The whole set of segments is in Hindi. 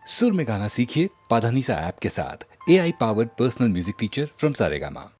सुर में गाना सीखिए पाधानीसा ऐप के साथ। AI powered personal music teacher from Saregama.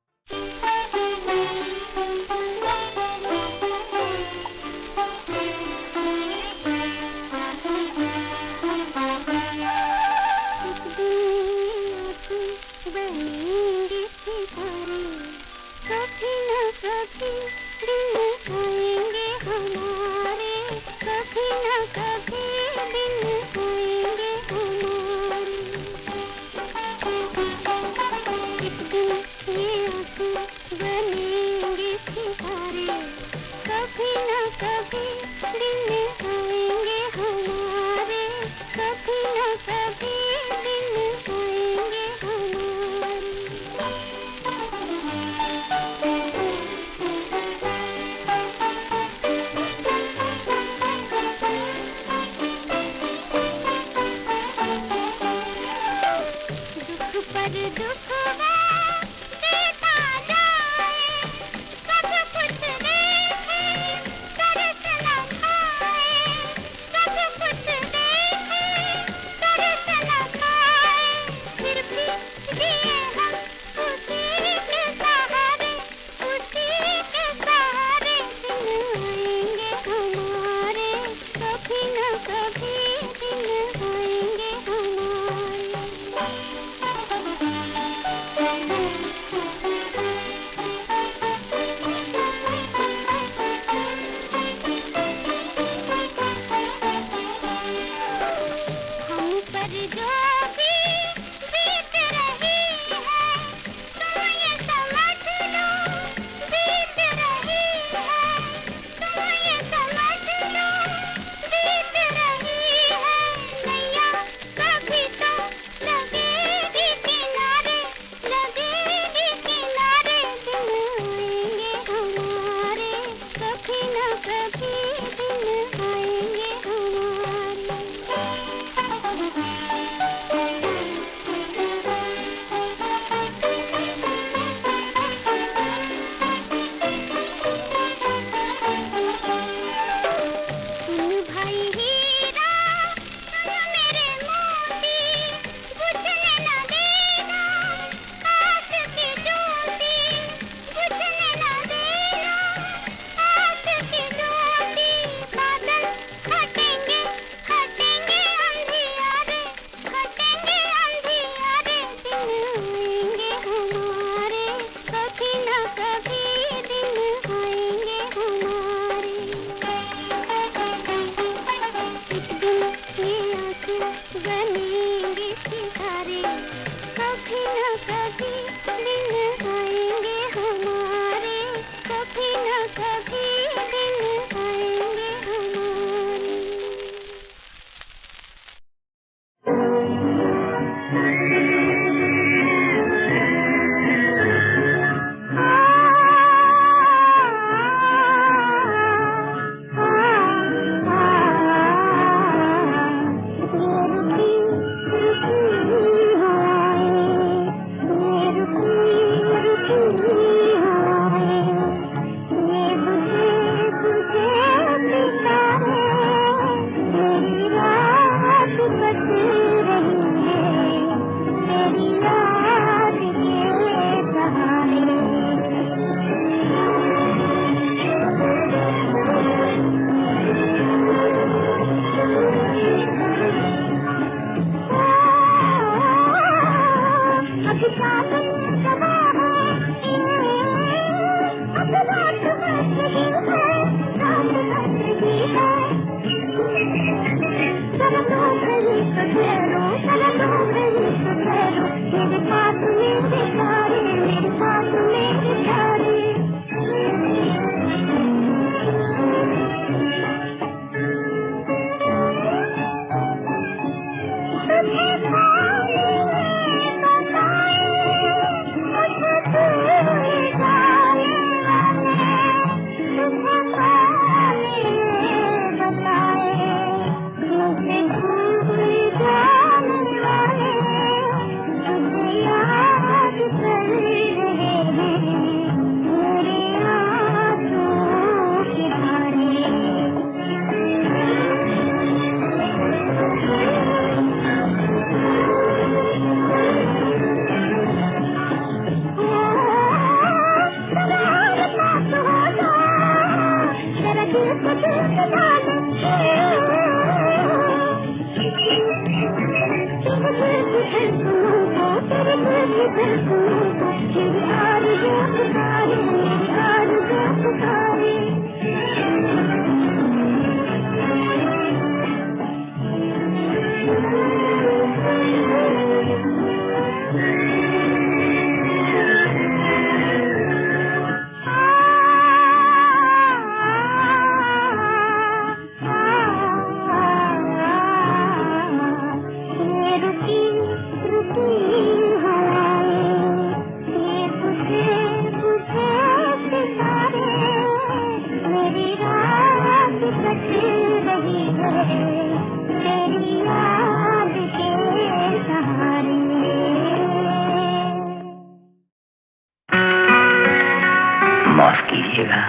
माफ कीजिएगा,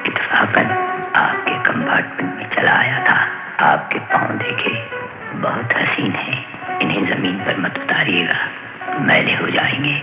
इत्तेफाकन आपके कंपार्टमेंट में चला आया था। आपके पांव देखे, बहुत हसीन है। इन्हें जमीन पर मत उतारिएगा, मैले हो जाएंगे।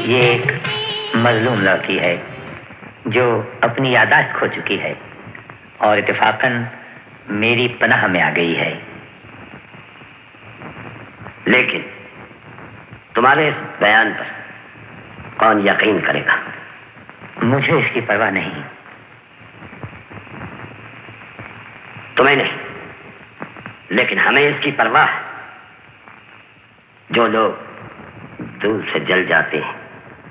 ये एक मजलूम लड़की है जो अपनी यादाश्त खो चुकी है और इत्तेफाकन मेरी पनाह में आ गई है। लेकिन तुम्हारे इस बयान पर कौन यकीन करेगा? मुझे इसकी परवाह नहीं। तुम्हें नहीं, लेकिन हमें इसकी परवाह है। जो लोग दूध से जल जाते हैं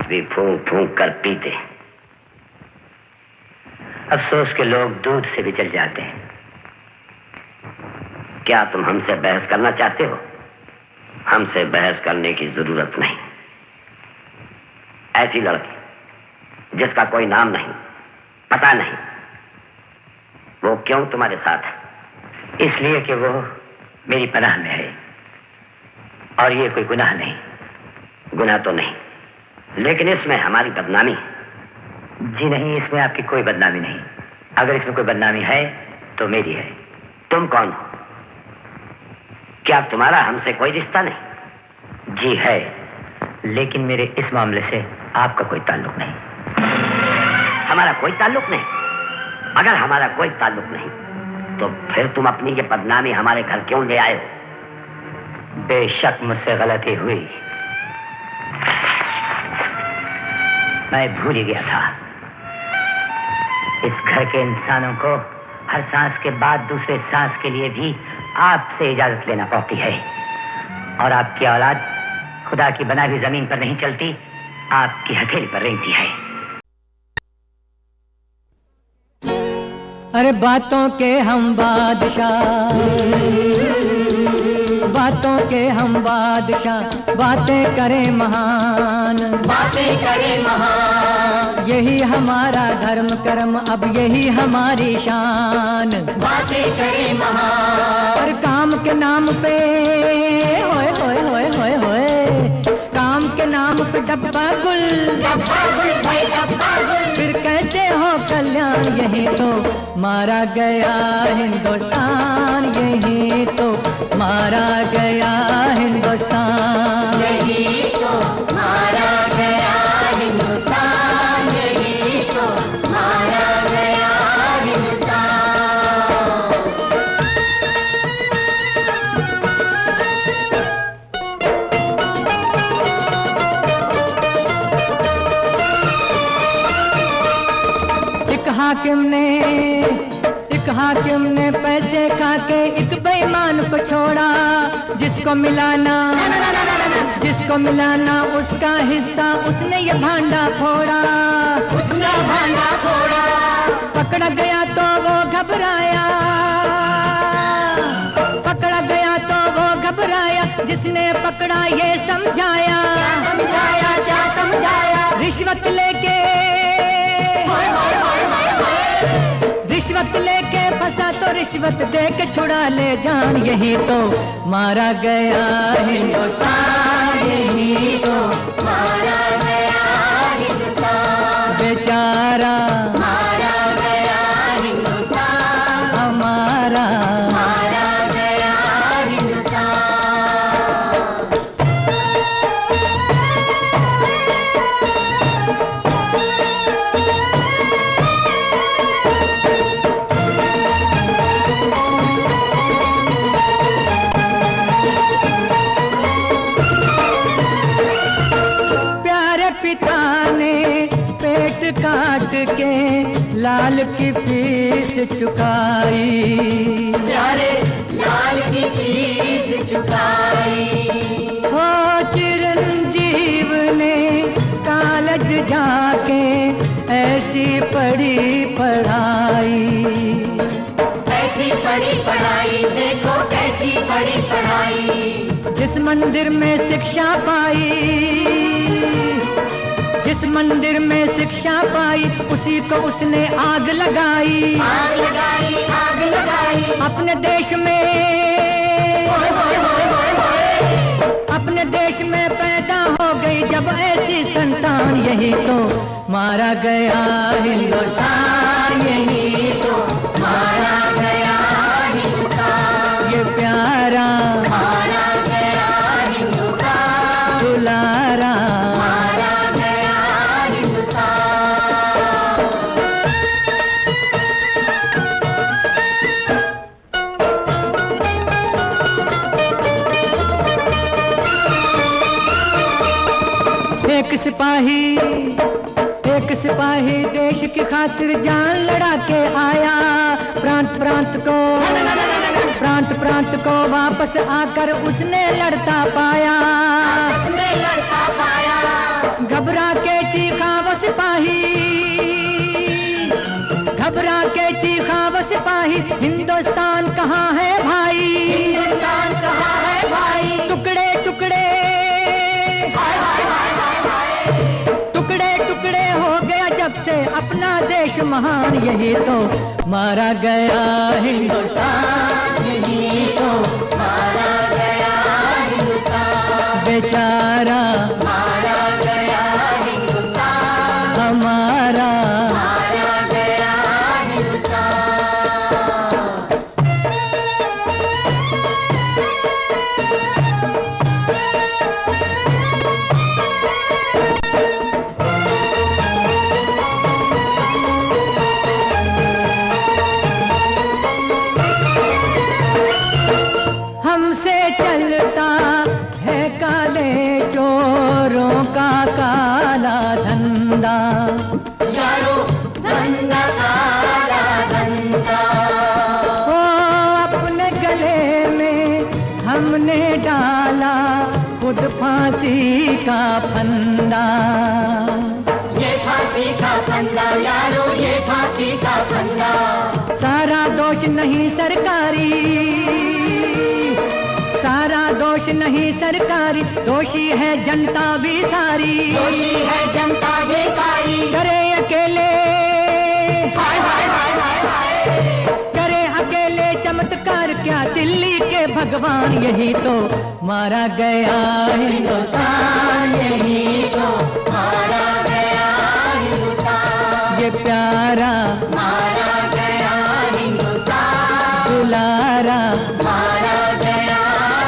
भी फूंक फूंक कर पीते। अफसोस के लोग दूध से भी जल जाते हैं। क्या तुम हमसे बहस करना चाहते हो? हमसे बहस करने की जरूरत नहीं। ऐसी लड़की जिसका कोई नाम नहीं, पता नहीं, वो क्यों तुम्हारे साथ है? इसलिए कि वो मेरी पनाह में है और ये कोई गुनाह नहीं। गुनाह तो नहीं, लेकिन इसमें हमारी बदनामी है। जी नहीं, इसमें आपकी कोई बदनामी नहीं। अगर इसमें कोई बदनामी है तो मेरी है। तुम कौन हो? क्या तुम्हारा हमसे कोई रिश्ता नहीं? जी है, लेकिन मेरे इस मामले से आपका कोई ताल्लुक नहीं। हमारा कोई ताल्लुक नहीं? अगर हमारा कोई ताल्लुक नहीं तो फिर तुम अपनी ये बदनामी हमारे घर क्यों ले आए हो? बेशक मुझसे गलती हुई, मैं भूल ही गया था। इस घर के इंसानों को हर सांस के बाद दूसरे सांस के लिए भी आपसे इजाजत लेना पड़ती है और आपकी औलाद खुदा की बनाई हुई जमीन पर नहीं चलती, आपकी हथेली पर रेंगती है। अरे बातों के हम बादशाह, बातों के हम बादशाह, बातें करें महान, बातें करें महान। यही हमारा धर्म कर्म, अब यही हमारी शान। बातें करें महान। और काम के नाम पे होए होए होए होए होए, काम के नाम पे डब्बा गुल, डब्बा गुल भाई डब्बा गुल। फिर कैसे हो कल्याण? यही तो मारा गया हिंदुस्तान, यही तो मारा गया हिंदुस्तान, यही तो मारा गया हिंदुस्तान, यही तो मारा गया हिंदुस्तान। एक हाकिम ने पैसे खा के एक बेईमान को छोड़ा। जिसको मिलाना उसका हिस्सा, उसने ये भांडा फोड़ा, उसका भांडा फोड़ा। पकड़ा गया तो वो घबराया, पकड़ा गया तो वो घबराया, जिसने पकड़ा ये समझाया, समझाया क्या समझाया? रिश्वत लेके रिश्वत लेके फंसा तो रिश्वत दे के छुड़ा ले जान। यही तो मारा गया हिंदुस्तान, यही लाल की फीस चुकाई। प्यारे लाल की फीस चुकाई। हो चिरंजीव ने कॉलेज जाके ऐसी पढ़ी पढ़ाई। कैसी पढ़ी पढ़ाई, देखो कैसी पढ़ी पढ़ाई। जिस मंदिर में शिक्षा पाई, जिस मंदिर में शिक्षा पाई, उसी को उसने आग लगाई। आग लगाई, आग लगाई। अपने देश में, होय होय होय होय होय। अपने देश में पैदा हो गई जब ऐसी संतान, यही तो मारा गया हिंदुस्तान, यही तो मारा गया हिंदुस्तान। ये प्यारा मारा गया हिंदुस्तान, दुलारा। मारा गया हिंदुस्तान। एक सिपाही देश की खातिर जान लड़ा के आया। प्रांत प्रांत को वापस आकर उसने लड़ता पाया। घबरा के चीखा वो सिपाही, घबरा के चीखा वो सिपाही, हिंदुस्तान कहाँ है भाई, हिंदुस्तान कहाँ है भाई। टुकड़े टुकड़े टुकड़े टुकड़े हो गया जब से अपना देश महान, यही तो मारा गया हिंदुस्तान, यही तो मारा गया हिंदुस्तान। बेचारा मारा गया हिंदुस्तान, हमारा। मारा गया हिंदुस्तान। हमसे चलता है काले चोरों का काला धंधा, यारो धंधा काला धंधा। ओ अपने गले में हमने डाला खुद फांसी का फंदा। ये फांसी का फंदा यारो, ये फांसी का फंदा। सारा दोष नहीं सरकारी, सारा दोष नहीं सरकारी, दोषी है जनता भी सारी। दोषी है जनता ये सारी। करे अकेले, हाय हाय हाय हाय हाय। करे अकेले चमत्कार क्या दिल्ली के भगवान, यही तो मारा गया हिंदुस्तान, यही तो मारा गया हिंदुस्तान। ये प्यारा मारा गया हिंदुस्तान, दुलारा मारा गया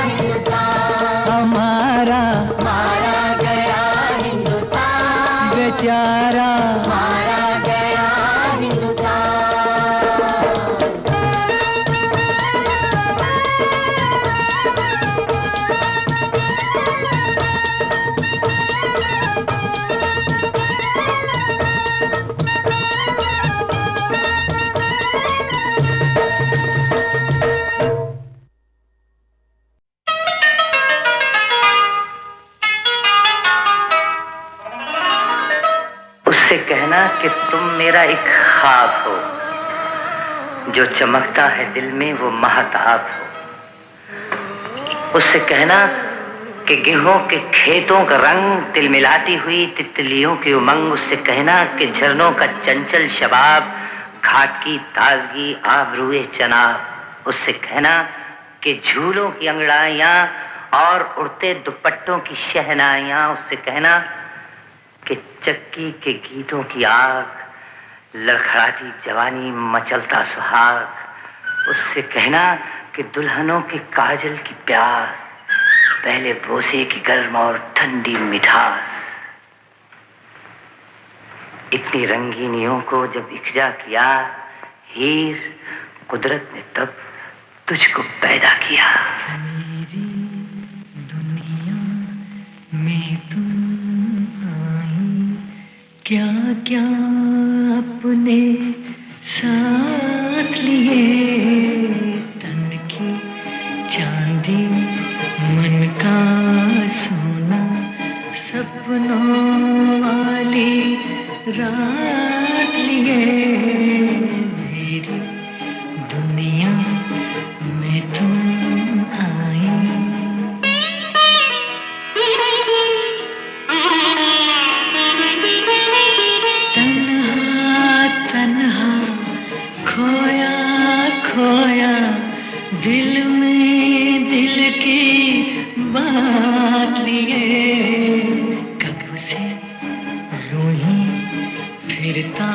हिंदुस्तान। हमारा मारा गया हिंदुस्तान, बेचारा। मारा गया हिंदुस्तान। उससे कहना कि तुम मेरा एक ख्वाब हो, जो चमकता है दिल में वो महताब हो। उससे कहना कि गेहूं के खेतों का रंग तिलमिलाती हुई तितलियों की उमंग। उससे कहना कि झरनों का चंचल शबाब, घाट की ताजगी, आबरूए चनाब। उससे कहना कि झूलों की अंगड़ाइयां और उड़ते दुपट्टों की शहनाइयां। उससे कहना कि चक्की के गीतों की आग, लड़खड़ाती जवानी, मचलता सुहाग। उससे कहना कि दुल्हनों के काजल की प्यास, पहले बोसे की गर्म और ठंडी मिठास। इतनी रंगीनियों को जब इकजा किया हीर, कुदरत ने तब तुझको पैदा किया। मेरी दुनिया में तुम आई, क्या क्या अपने साथ लिए तन की चांदी मन का सोना सपनों वाली रात लिए मेरी दुनिया में तुम आई। तन्हा तन्हा खोया खोया दिल में दिल की बात लिए कब से यूं ही फिरता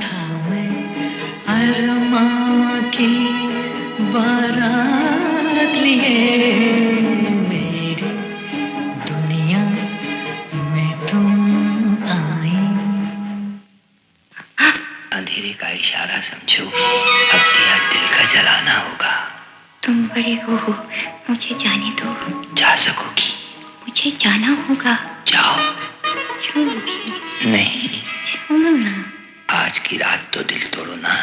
था मैं अरमां की बारात लिए मेरी दुनिया में तुम आई। अंधेरे का इशारा समझो, अब दिया दिल का जलाना होगा। तुम बड़े हो, मुझे जाने दो। जा सकोगी? मुझे जाना होगा। जाओ। छूओगी? नहीं। छूओ ना। आज की रात तो दिल तोड़ो ना।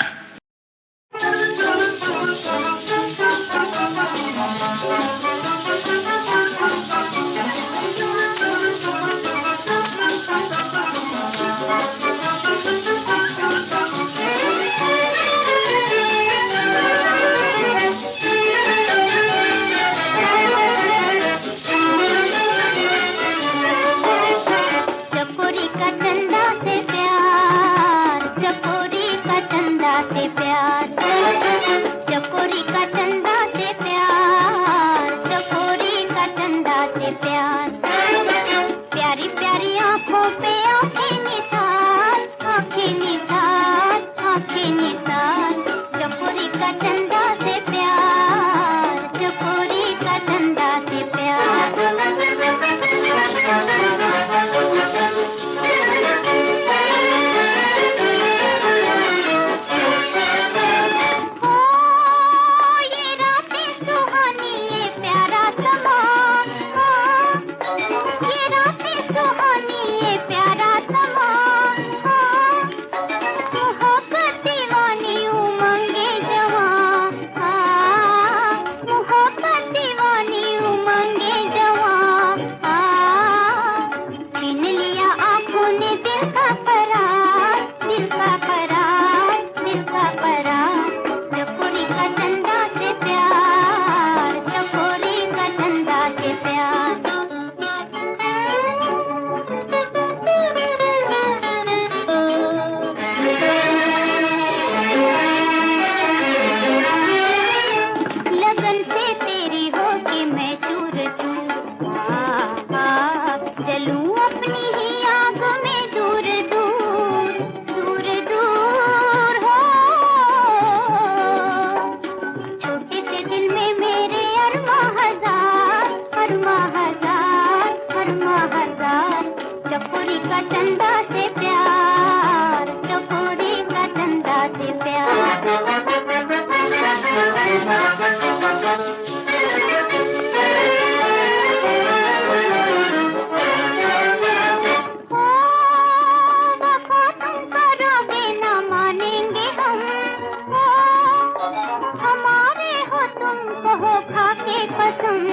चकोरी का चंदा से प्यार, चकोरी का चंदा से प्यार, चकोरी का चंदा से प्यार, चकोरी का चंदा से प्यार। प्यारी प्यारी आंखों पे आंखें निसार, आंखें निसार, आंखें निसार। चकोरी का चंदा से प्यार, चकोरी का चंदा से प्यार। चकोरी का चंदा से प्यार, चकोरी का चंदा से प्यार। ओ वफा तुम करोगे ना मानेंगे हम, ओ हमारे हो तुम कहो खा के कसम।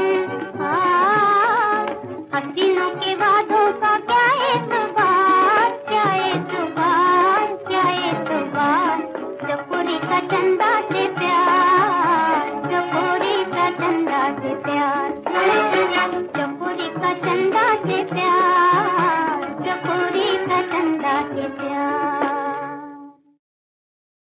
हसीनों के वादों का क्या एतबार, क्या एतबार, क्या एतबार। चकोरी का चंदा से प्यार, चकोरी का चंदा से प्यार, चकोरी का चंदा से प्यार, चकोरी का चंदा से प्यार।